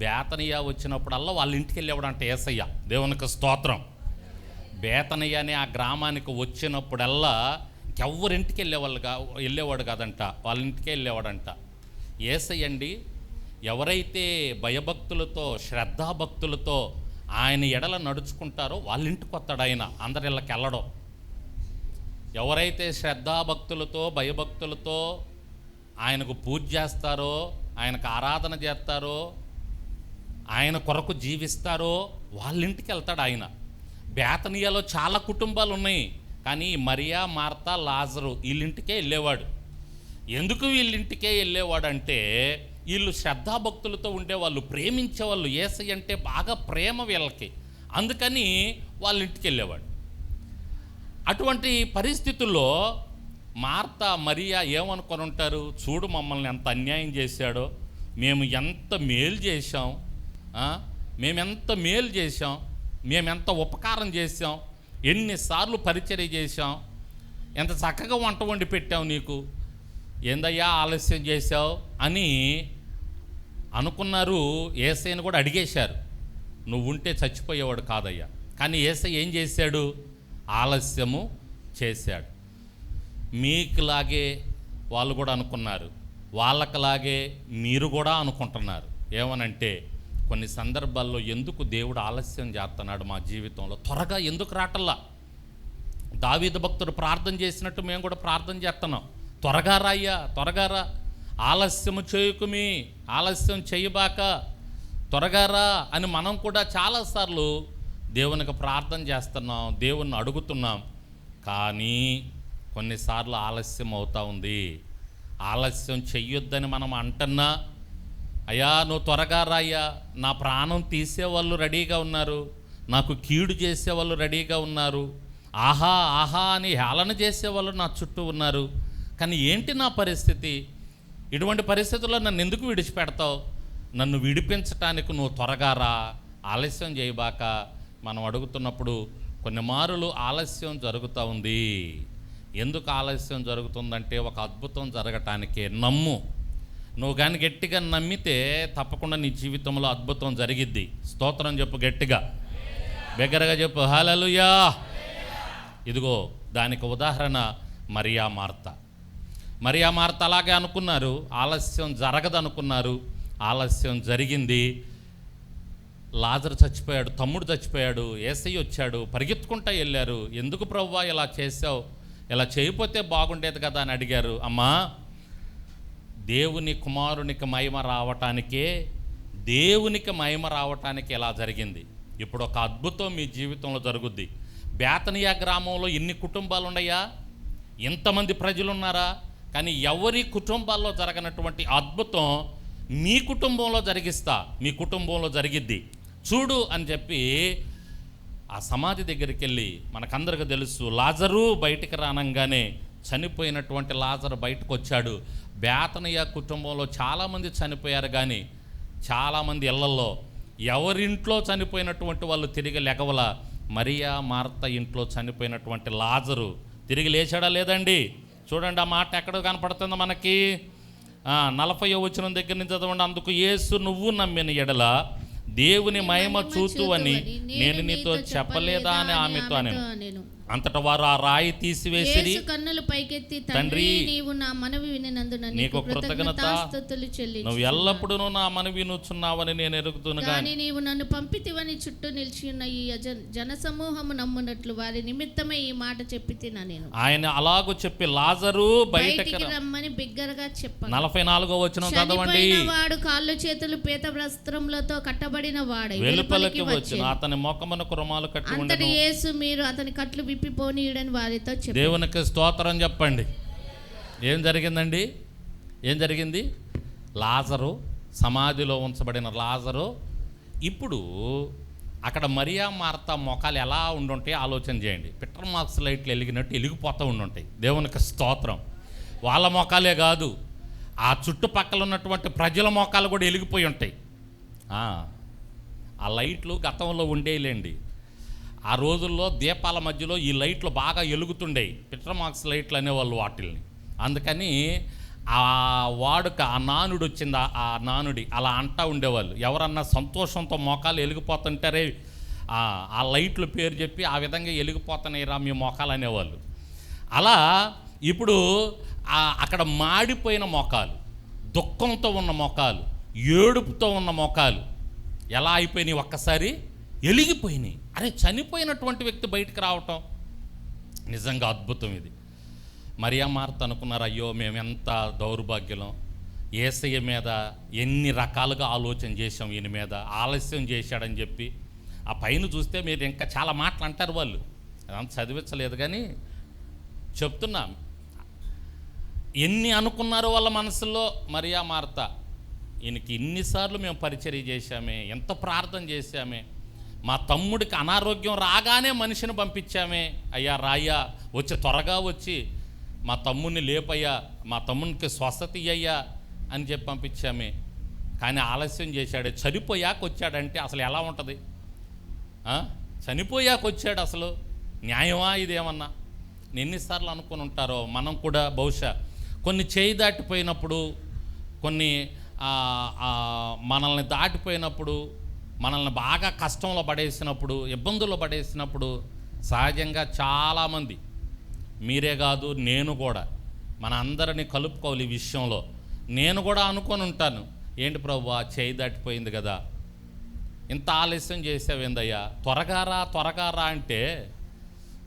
బేతనియా వచ్చినప్పుడల్లా వాళ్ళ ఇంటికి వెళ్ళేవాడంట యేసయ్య. దేవునికి స్తోత్రం. బేతనియా అనే ఆ గ్రామానికి వచ్చినప్పుడల్లా ఇంకెవ్వరింటికి వెళ్ళేవాడు కాదంట, వాళ్ళ ఇంటికే వెళ్ళేవాడంట. యేసయ్య అండి ఎవరైతే భయభక్తులతో శ్రద్ధాభక్తులతో ఆయన ఎడల నడుచుకుంటారో వాళ్ళ ఇంటికి వస్తాడు ఆయన, అందరి ఇళ్ళకి వెళ్ళడం. ఎవరైతే శ్రద్ధాభక్తులతో భయభక్తులతో ఆయనకు పూజ చేస్తారో, ఆయనకు ఆరాధన చేస్తారో, ఆయన కొరకు జీవిస్తారో వాళ్ళ ఇంటికి వెళ్తాడు ఆయన. బేతనియాలో చాలా కుటుంబాలు ఉన్నాయి, కానీ మరియా, మార్తా, లాజరు వీళ్ళింటికే వెళ్ళేవాడు. ఎందుకు వీళ్ళింటికే వెళ్ళేవాడంటే వీళ్ళు శ్రద్ధాభక్తులతో ఉండేవాళ్ళు, ప్రేమించేవాళ్ళు. యేసయ్య అంటే బాగా ప్రేమ వీళ్ళకి, అందుకని వాళ్ళ ఇంటికి వెళ్ళేవాడు. అటువంటి పరిస్థితుల్లో మార్తా, మరియా ఏమనుకొని ఉంటారు, చూడు మమ్మల్ని ఎంత అన్యాయం చేశాడో, మేము ఎంత మేలు చేశాం, మేమెంత మేలు చేశాం, మేమెంత ఉపకారం చేశాం, ఎన్నిసార్లు పరిచర్య చేశాం, ఎంత చక్కగా వంట వండి పెట్టావు, నీకు ఏందయ్యా ఆలస్యం చేశావు అని అనుకున్నారు. యేసయ్యను కూడా అడిగేశారు, నువ్వు ఉంటే చచ్చిపోయేవాడు కాదయ్యా. కానీ యేసయ్య ఏం చేశాడు, ఆలస్యము చేశాడు. మీకులాగే వాళ్ళు కూడా అనుకున్నారు, వాళ్ళకలాగే మీరు కూడా అనుకుంటున్నారు. ఏమనంటే కొన్ని సందర్భాల్లో ఎందుకు దేవుడు ఆలస్యం చేస్తున్నాడు మా జీవితంలో, త్వరగా ఎందుకు రాటల్లా. దావీదు భక్తుడు ప్రార్థన చేసినట్టు మేము కూడా ప్రార్థన చేస్తున్నాం, త్వరగా రాయ్యా, త్వరగా రా, ఆలస్యము చేయకుమి, ఆలస్యం చేయబాక, త్వరగా రా అని మనం కూడా చాలాసార్లు దేవునికి ప్రార్థన చేస్తున్నాం, దేవుణ్ణి అడుగుతున్నాం. కానీ కొన్నిసార్లు ఆలస్యం అవుతూ ఉంది. ఆలస్యం చెయ్యొద్దని మనం అంటున్నా, అయ్యా నువ్వు త్వరగా రాయ్యా, నా ప్రాణం తీసేవాళ్ళు రెడీగా ఉన్నారు, నాకు కీడు చేసేవాళ్ళు రెడీగా ఉన్నారు, ఆహా ఆహా అని హేళన చేసేవాళ్ళు నా చుట్టూ ఉన్నారు. కానీ ఏంటి నా పరిస్థితి, ఇటువంటి పరిస్థితుల్లో నన్ను ఎందుకు విడిచిపెడతావు, నన్ను విడిపించటానికి నువ్వు త్వరగా రా, ఆలస్యం చేయబాక మనం అడుగుతున్నప్పుడు కొన్ని మారులు ఆలస్యం జరుగుతూ ఉంది. ఎందుకు ఆలస్యం జరుగుతుందంటే ఒక అద్భుతం జరగటానికే. నమ్ము, నువ్వు కానీ గట్టిగా నమ్మితే తప్పకుండా నీ జీవితంలో అద్భుతం జరిగిద్ది. స్తోత్రం చెప్పు, గట్టిగా బిగ్గరగా చెప్పు, హల్లెలూయా. ఇదిగో దానికి ఉదాహరణ మరియా, మార్తా. మరియా, మార్తా అలాగే అనుకున్నారు, ఆలస్యం జరగదనుకున్నారు, ఆలస్యం జరిగింది. లాజరు చచ్చిపోయాడు, తమ్ముడు చచ్చిపోయాడు, యేసయ్య వచ్చాడు, పరిగెత్తుకుంటా వెళ్ళారు. ఎందుకు ప్రభువా ఇలా చేసావు, ఇలా చేయకపోతే బాగుండేది కదా అని అడిగారు. అమ్మా, దేవుని కుమారునికి మహిమ రావటానికే, దేవునికి మహిమ రావటానికి ఎలా జరిగింది. ఇప్పుడు ఒక అద్భుతం మీ జీవితంలో జరుగుద్ది. బేతనియా గ్రామంలో ఎన్ని కుటుంబాలు ఉన్నాయా, ఎంతమంది ప్రజలు ఉన్నారా, కానీ ఎవరి కుటుంబాల్లో జరగనటువంటి అద్భుతం మీ కుటుంబంలో జరిగిస్తా, మీ కుటుంబంలో జరిగిద్ది చూడు అని చెప్పి ఆ సమాధి దగ్గరికి వెళ్ళి, మనకందరికీ తెలుసు లాజరు బయటికి రానంగానే చనిపోయినటువంటి లాజరు బయటకు వచ్చాడు. బేతనియా కుటుంబంలో చాలామంది చనిపోయారు, కానీ చాలామంది ఇళ్లలో ఎవరింట్లో చనిపోయినటువంటి వాళ్ళు తిరిగి లెగవల. మరియా, మార్తా ఇంట్లో చనిపోయినటువంటి లాజరు తిరిగి లేచాడా లేదండి? చూడండి, ఆ మాట ఎక్కడ కనపడుతుందో మనకి. 40వ వచనం దగ్గర నుంచి చదవండి. అందుకు యేసు, నువ్వు నమ్మిన ఎడల దేవుని మహిమ చూతు అని నేను నీతో చెప్పలేదా అని ఆమెతో అనెను. అంతటా వారు ఆ రాయి తీసివేసిరి. కన్నులు పైకెత్తి, తండ్రి నీవు నా మనవి వినినందున నీకు కృతజ్ఞతాస్తుతులు చెల్లించుచున్నాను. నువ్వు ఎల్లప్పుడూ నా మనవి వినుచున్నావని నేను ఎరుగుదును, కానీ నీవు నన్ను పంపితివని చుట్టూ నిలిచి ఉన్న ఈ జనసమూహము నమ్మునట్లు వారి నిమిత్తమే ఈ మాట చెప్పితినా నేను. ఆయన అలాగూ చెప్పి లాజరు బయటకి రమ్మని బిగ్గరగా చెప్పాను. 44వ వచనం చదవండి. వాడు కాళ్ళు చేతులు పీత వస్త్రములతో కట్టబడిన వాడై వెలుపలికి వచ్చి అతని ముఖమునకు రుమాలు కట్టి ఉండెను. అంతటి యేసు, మీరు అతని కట్లు విప్పిపోనీయుడని వారితో చెప్పారు. దేవునికి స్తోత్రం చెప్పండి. ఏం జరిగిందండి? ఏం జరిగింది? లాజరు, సమాధిలో ఉంచబడిన లాజరు, ఇప్పుడు అక్కడ మరియా, మార్తా మొఖాలు ఎలా ఉండుంటాయి ఆలోచన చేయండి. పిట్టర్ మార్క్స్ లైట్లు వెలిగినట్టు వెలిగిపోతూ ఉండుంటాయి. దేవునికి స్తోత్రం. వాళ్ళ మొఖాలే కాదు, ఆ చుట్టుపక్కల ఉన్నటువంటి ప్రజల మొఖాలు కూడా వెలిగిపోయి ఉంటాయి. ఆ లైట్లు గతంలో ఉండేలేండి. ఆ రోజుల్లో దీపాల మధ్యలో ఈ లైట్లు బాగా వెలుగుతుండేవి, పిట్టర్ మార్క్స్ లైట్లు అనేవాళ్ళు వాటిల్ని. అందుకని ఆ వాడుక, ఆ నానుడు వచ్చింది, ఆ నానుడి అలా అంటూ ఉండేవాళ్ళు. ఎవరన్నా సంతోషంతో మోకాలు వెలిగిపోతుంటారే, ఆ లైట్లు పేరు చెప్పి ఆ విధంగా వెలిగిపోతున్నాయి రా మీ మోకాలు అనేవాళ్ళు. అలా ఇప్పుడు అక్కడ మాడిపోయిన మోకాలు, దుఃఖంతో ఉన్న మోకాలు, ఏడుపుతో ఉన్న మోకాలు ఎలా అయిపోయినాయి? ఒక్కసారి వెలిగిపోయినాయి. అరే, చనిపోయినటువంటి వ్యక్తి బయటకు రావటం నిజంగా అద్భుతం. ఇది మరియా మార్త అనుకున్నారు, అయ్యో మేము ఎంత దౌర్భాగ్యం, యేసయ్య మీద ఎన్ని రకాలుగా ఆలోచన చేసాం, ఈయన మీద ఆలస్యం చేశాడని చెప్పి. ఆ పైన చూస్తే మీరు ఇంకా చాలా మాటలు అంటారు వాళ్ళు, అదంతా చదివించలేదు కానీ చెప్తున్నా. ఎన్ని అనుకున్నారు వాళ్ళ మనసులో. మరియా మార్త, ఈయనకి ఇన్నిసార్లు మేము పరిచర్య చేశామే, ఎంత ప్రార్థన చేశామే, మా తమ్ముడికి అనారోగ్యం రాగానే మనిషిని పంపించామే, అయ్యా రాయ్యా వచ్చి త్వరగా వచ్చి మా తమ్ముడిని లేపయ్యా, మా తమ్మునికి స్వస్థత ఇయ్యయ్యా అని చెప్పి పంపించామే, కానీ ఆలస్యం చేశాడు. చనిపోయాక వచ్చాడంటే అసలు ఎలా ఉంటుంది? చనిపోయాక వచ్చాడు, అసలు న్యాయమా ఇదేమన్నా? ఎన్నిసార్లు అనుకుని ఉంటారో. మనం కూడా బహుశా కొన్ని చేయి దాటిపోయినప్పుడు, కొన్ని మనల్ని దాటిపోయినప్పుడు, మనల్ని బాగా కష్టంలో పడేసినప్పుడు, ఇబ్బందుల్లో పడేసినప్పుడు సహజంగా చాలామంది, మీరే కాదు నేను కూడా, మన అందరినీ కలుపుకోవాలి ఈ విషయంలో. నేను కూడా అనుకొని ఉంటాను, ఏంటి ప్రభువా చేయి దాటిపోయింది కదా, ఇంత ఆలస్యం చేసావేందయ్యా, త్వరగా రా అంటే,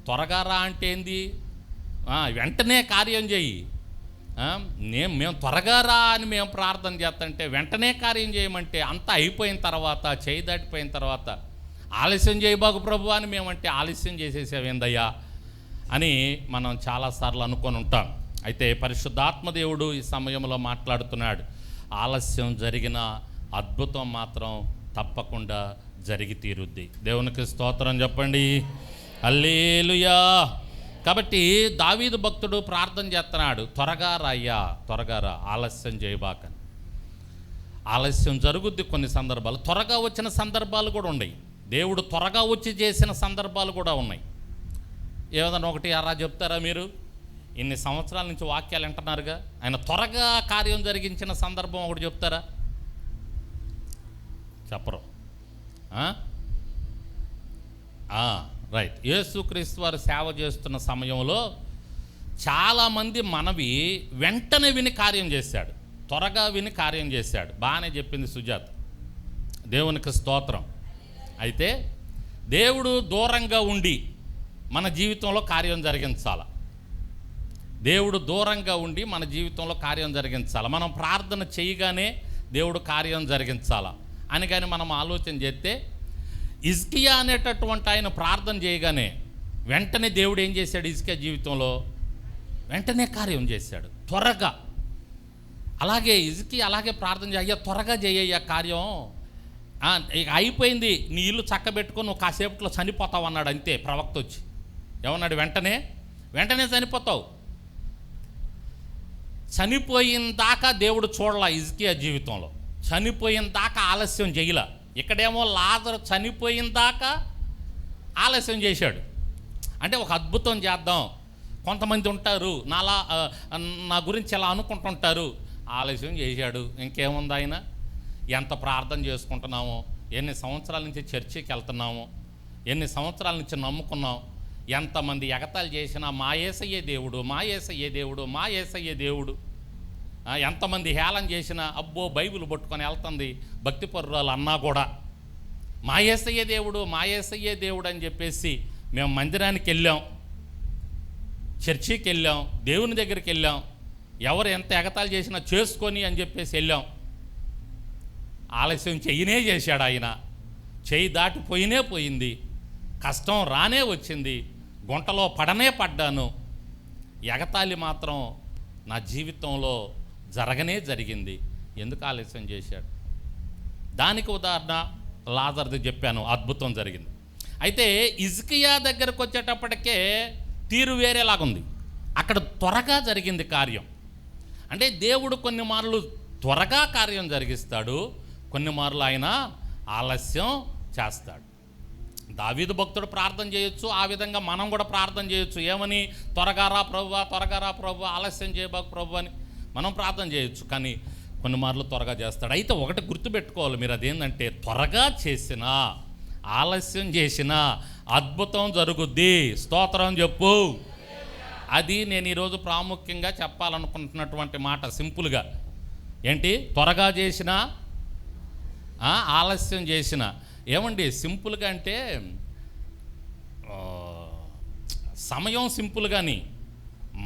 త్వరగా రా అంటే ఏంది? వెంటనే కార్యం చేయి. మేము త్వరగా రా అని మేము ప్రార్థన చేస్తుంటే వెంటనే కార్యం చేయమంటే, అంతా అయిపోయిన తర్వాత, చేయి దాటిపోయిన తర్వాత ఆలస్యం చేయబాకు ప్రభు అని మేమంటే ఆలస్యం చేసేసావేందయ్యా అని మనం చాలాసార్లు అనుకొని ఉంటాం. అయితే పరిశుద్ధాత్మదేవుడు ఈ సమయంలో మాట్లాడుతున్నాడు. ఆలస్యం జరిగిన అద్భుతం మాత్రం తప్పకుండా జరిగి తీరుద్ది. దేవునికి స్తోత్రం చెప్పండి. హల్లెలూయా. కాబట్టి దావీదు భక్తుడు ప్రార్థన చేస్తున్నాడు, త్వరగా రాయ్యా, త్వరగా రా, ఆలస్యం చేయబాక. ఆలస్యం జరుగుద్ది కొన్ని సందర్భాలు, త్వరగా వచ్చిన సందర్భాలు కూడా ఉన్నాయి. దేవుడు త్వరగా వచ్చి చేసిన సందర్భాలు కూడా ఉన్నాయి. ఏదైనా ఒకటి అలా చెప్తారా మీరు? ఇన్ని సంవత్సరాల నుంచి వాక్యాలు వింటున్నారుగా, ఆయన త్వరగా కార్యం జరిగించిన సందర్భం ఒకటి చెప్తారా? చెప్పరు. రైట్. యేసుక్రీస్తు వారు సేవ చేస్తున్న సమయంలో చాలామంది మనవి వెంటనే విని కార్యం చేశాడు, త్వరగా విని కార్యం చేశాడు. బాగానే చెప్పింది సుజాత. దేవునికి స్తోత్రం. అయితే దేవుడు దూరంగా ఉండి మన జీవితంలో కార్యం జరిగించాల. దేవుడు దూరంగా ఉండి మన జీవితంలో కార్యం జరిగించాలి. మనం ప్రార్థన చేయగానే దేవుడు కార్యం జరిగించాల అని కానీ మనం ఆలోచన చేస్తే, హిజ్కియా అనేటటువంటి ఆయన ప్రార్థన చేయగానే వెంటనే దేవుడు ఏం చేశాడు? హిజ్కియా జీవితంలో వెంటనే కార్యం చేశాడు, త్వరగా. అలాగే హిజ్కియా అలాగే ప్రార్థన చేయ, అయ్యా త్వరగా చేయ్యా కార్యం, ఇక అయిపోయింది, నీ ఇల్లు చక్కబెట్టుకొని నువ్వు కాసేపట్లో చనిపోతావు అన్నాడు. అంతే. ప్రవక్త వచ్చి ఏమన్నాడు? వెంటనే చనిపోతావు. చనిపోయిన దాకా దేవుడు చూడలా హిజ్కియా జీవితంలో, చనిపోయిన దాకా ఆలస్యం చేయలా. ఇక్కడేమో లాజరు చనిపోయిన దాకా ఆలస్యం చేశాడు. అంటే ఒక అద్భుతం చేద్దాం, కొంతమంది ఉంటారు నా గురించి ఎలా అనుకుంటుంటారు, ఆలస్యం చేశాడు. ఇంకేముంది, ఆయన ఎంత ప్రార్థన చేసుకుంటున్నామో, ఎన్ని సంవత్సరాల నుంచి చర్చికి వెళ్తున్నామో, ఎన్ని సంవత్సరాల నుంచి నమ్ముకున్నాం, ఎంతమంది ఎగతాళి చేసినా మా యేసయ్యే దేవుడు, మా యేసయ్యే దేవుడు, మా యేసయ్యే దేవుడు, ఎంతమంది హేళన చేసినా అబ్బో బైబిల్ పట్టుకొని వెళ్తుంది భక్తి పరురాలు అన్నా కూడా మా యేసయ్యే దేవుడు, మా యేసయ్యే దేవుడు అని చెప్పేసి మేము మందిరానికి వెళ్ళాం, చర్చికి వెళ్ళాం, దేవుని దగ్గరికి వెళ్ళాం, ఎవరు ఎంత ఎగతాళి చేసినా చేసుకొని అని చెప్పేసి వెళ్ళాం. ఆలస్యం చెయ్యనే చేశాడు ఆయన, చెయ్యి దాటిపోయినే పోయింది, కష్టం రానే వచ్చింది, గుంటలో పడనే పడ్డాను, ఎగతాళి మాత్రం నా జీవితంలో జరగనే జరిగింది. ఎందుకు ఆలస్యం చేశాడు? దానికి ఉదాహరణ లాజర్ది చెప్పాను, అద్భుతం జరిగింది. అయితే హిజ్కియా దగ్గరకు వచ్చేటప్పటికే తీరు వేరేలాగుంది. అక్కడ త్వరగా జరిగింది కార్యం. అంటే దేవుడు కొన్ని మార్లు త్వరగా కార్యం జరిగిస్తాడు, కొన్ని మార్లు ఆయన ఆలస్యం చేస్తాడు. దావీదు భక్తుడు ప్రార్థన చేయొచ్చు, ఆ విధంగా మనం కూడా ప్రార్థన చేయొచ్చు. ఏమని? త్వరగా రా ప్రభువా, త్వరగా రా ప్రభువా, ఆలస్యం చేయబాకు ప్రభు అని మనం ప్రార్థన చేయొచ్చు, కానీ కొన్ని మార్లు త్వరగా చేస్తాడు. అయితే ఒకటి గుర్తుపెట్టుకోవాలి మీరు, అదేంటంటే త్వరగా చేసిన, ఆలస్యం చేసిన అద్భుతం జరుగుద్ది. స్తోత్రం చెప్పు. అది నేను ఈరోజు ప్రాముఖ్యంగా చెప్పాలనుకుంటున్నటువంటి మాట. సింపుల్గా ఏంటి? త్వరగా చేసిన, ఆలస్యం చేసిన. ఏమండి సింపుల్గా అంటే సమయం సింపుల్, కానీ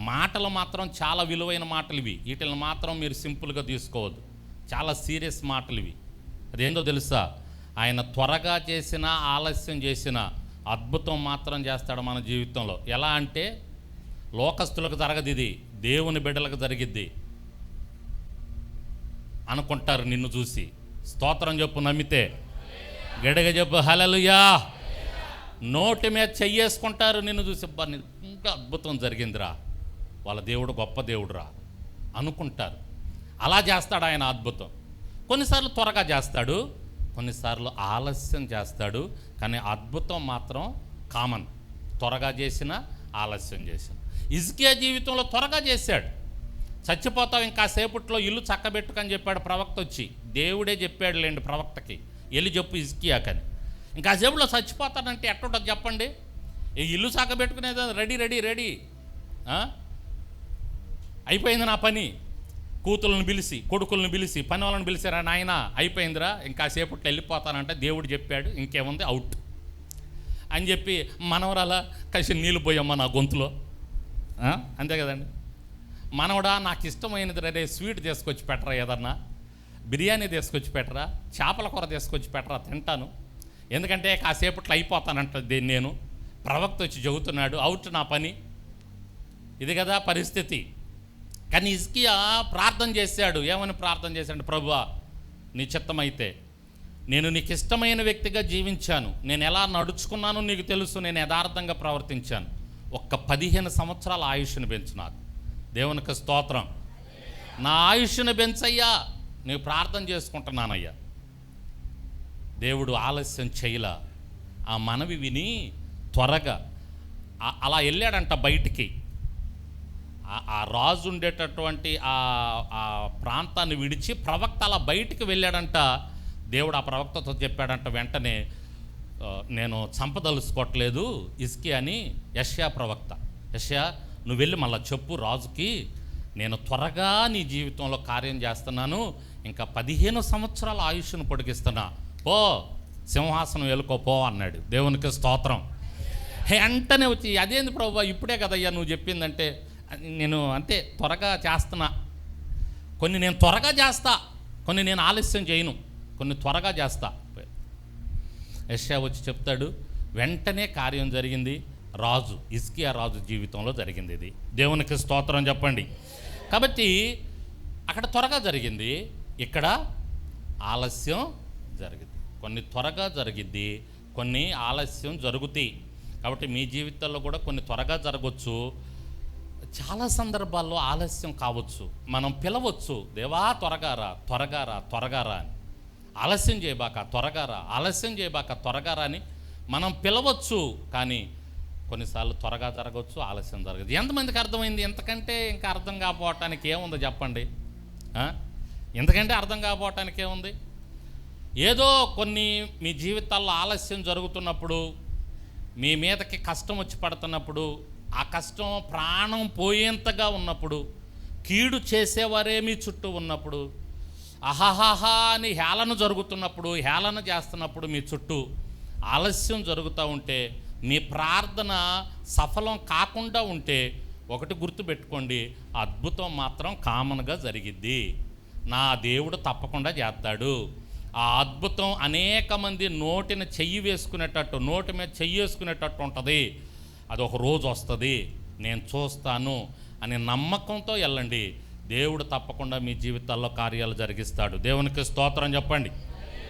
మాటలు మాత్రం చాలా విలువైన మాటలు ఇవి. వీటిని మాత్రం మీరు సింపుల్గా తీసుకోవద్దు, చాలా సీరియస్ మాటలు ఇవి. అదేంటో తెలుసా? ఆయన త్వరగా చేసిన, ఆలస్యం చేసిన అద్భుతం మాత్రం చేస్తాడు మన జీవితంలో. ఎలా అంటే లోకస్తులకు జరగదు, ఇది దేవుని బిడ్డలకు జరిగిద్ది అనుకుంటారు నిన్ను చూసి. స్తోత్రం చెప్పు. నమ్మితే గడిగ చెప్పు హల్లెలూయా. నోటి మీద చెయ్యేసుకుంటారు నిన్ను చూసి. ఇంకా అద్భుతం జరిగిందిరా, వాళ్ళ దేవుడు గొప్ప దేవుడురా అనుకుంటారు. అలా చేస్తాడు ఆయన అద్భుతం. కొన్నిసార్లు త్వరగా చేస్తాడు, కొన్నిసార్లు ఆలస్యం చేస్తాడు, కానీ అద్భుతం మాత్రం కామన్. త్వరగా చేసిన, ఆలస్యం చేసిన. హిజ్కియా జీవితంలో త్వరగా చేశాడు. చచ్చిపోతావు ఇంకాసేపట్లో, ఇల్లు చక్కబెట్టుకని చెప్పాడు ప్రవక్త వచ్చి. దేవుడే చెప్పాడు లేండి ప్రవక్తకి, వెళ్ళి చెప్పు హిజ్కియాకని. ఇంకాసేపులో చచ్చిపోతానంటే ఎట్టుంటుంది చెప్పండి? ఈ ఇల్లు చక్కబెట్టుకునేది రెడీ రెడీ రెడీ అయిపోయింది నా పని. కూతుళ్ళని పిలిచి, కొడుకులను పిలిచి, పని వాళ్ళని పిలిచారా, నాయన అయిపోయిందిరా ఇంకాసేపట్లో వెళ్ళిపోతానంటే దేవుడు చెప్పాడు, ఇంకేముంది అవుట్ అని చెప్పి మనవరాలా కలిసి నీళ్ళు పోయమ్మా నా గొంతులో, అంతే కదండి. మనవడా నాకు ఇష్టమైనది రే స్వీట్ తీసుకొచ్చి పెట్టరా, ఏదన్నా బిర్యానీ తీసుకొచ్చి పెట్టరా, చేపల కూర తీసుకొచ్చి పెట్టరా, తింటాను, ఎందుకంటే కాసేపట్లో అయిపోతానంట దీన్ని నేను. ప్రవక్త వచ్చి చెబుతున్నాడు, అవుట్ నా పని. ఇది కదా పరిస్థితి. కానీ హిజ్కియా ప్రార్థన చేశాడు. ఏమని ప్రార్థన చేశాడు? ప్రభువా నీ చిత్తమైతే నేను నీకు ఇష్టమైన వ్యక్తిగా జీవించాను, నేను ఎలా నడుచుకున్నానో నీకు తెలుసు, నేను యథార్థంగా ప్రవర్తించాను, ఒక్క 15 సంవత్సరాల ఆయుష్ను పెంచు నాకు. దేవునికి స్తోత్రం. నా ఆయుష్ను పెంచయ్యా, నేను ప్రార్థన చేసుకుంటున్నానయ్యా. దేవుడు ఆలస్యం చేయలా. ఆ మనవి విని త్వరగా అలా వెళ్ళాడంట బయటికి. ఆ రాజు ఉండేటటువంటి ఆ ప్రాంతాన్ని విడిచి ప్రవక్త అలా బయటికి వెళ్ళాడంట. దేవుడు ఆ ప్రవక్తతో చెప్పాడంట వెంటనే, నేను చంపదలుచుకోవట్లేదు హిజ్కియా అని. యెషయా ప్రవక్త, యెషయా నువ్వు వెళ్ళి మళ్ళీ చెప్పు రాజుకి, నేను త్వరగా నీ జీవితంలో కార్యం చేస్తున్నాను, ఇంకా 15 సంవత్సరాల ఆయుష్ను పొడిగిస్తున్నా, పో సింహాసనం వెళ్ళుకోపో అన్నాడు. దేవునికి స్తోత్రం. వెంటనే వచ్చి, అదేంది ప్రభువా ఇప్పుడే కదయ్యా నువ్వు చెప్పిందంటే, నేను అంతే త్వరగా చేస్తున్నా, కొన్ని నేను త్వరగా చేస్తా, కొన్ని నేను ఆలస్యం చేయను, కొన్ని త్వరగా చేస్తా. యెషయా వచ్చి చెప్తాడు, వెంటనే కార్యం జరిగింది. రాజు హిజ్కియా రాజు జీవితంలో జరిగింది ఇది. దేవునికి స్తోత్రం చెప్పండి. కాబట్టి అక్కడ త్వరగా జరిగింది, ఇక్కడ ఆలస్యం జరిగింది. కొన్ని త్వరగా జరిగిద్ది, కొన్ని ఆలస్యం జరుగుతాయి. కాబట్టి మీ జీవితాల్లో కూడా కొన్ని త్వరగా జరగవచ్చు, చాలా సందర్భాల్లో ఆలస్యం కావచ్చు. మనం పిలవచ్చు, దేవా త్వరగా రా, త్వరగా రా, త్వరగా రా అని. ఆలస్యం చేయబాక, త్వరగా రా, ఆలస్యం చేయబాక, త్వరగా రా అని మనం పిలవచ్చు. కానీ కొన్నిసార్లు త్వరగా జరగవచ్చు, ఆలస్యం జరగదు. ఎంతమందికి అర్థమైంది? ఎంతకంటే ఇంకా అర్థం కాకపోవటానికి ఏముంది చెప్పండి? ఎంతకంటే అర్థం కాకపోవటానికి ఏముంది? ఏదో కొన్ని మీ జీవితాల్లో ఆలస్యం జరుగుతున్నప్పుడు, మీ మీదకి కష్టం వచ్చి పడుతున్నప్పుడు, ఆ కష్టం ప్రాణం పోయేంతగా ఉన్నప్పుడు, కీడు చేసేవారే మీ చుట్టూ ఉన్నప్పుడు, అహహాహా అని హేళన జరుగుతున్నప్పుడు, హేళన చేస్తున్నప్పుడు, మీ చుట్టూ ఆలస్యం జరుగుతూ ఉంటే, మీ ప్రార్థన సఫలం కాకుండా ఉంటే, ఒకటి గుర్తుపెట్టుకోండి, అద్భుతం మాత్రం కామన్గా జరిగిద్ది. నా దేవుడు తప్పకుండా చేస్తాడు. ఆ అద్భుతం అనేక మంది నోటిని చెయ్యి వేసుకునేటట్టు, నోటి మీద చెయ్యి వేసుకునేటట్టు ఉంటుంది. అది ఒక రోజు వస్తుంది, నేను చూస్తాను అనే నమ్మకంతో వెళ్ళండి. దేవుడు తప్పకుండా మీ జీవితాల్లో కార్యాలు జరిగిస్తాడు. దేవునికి స్తోత్రం చెప్పండి.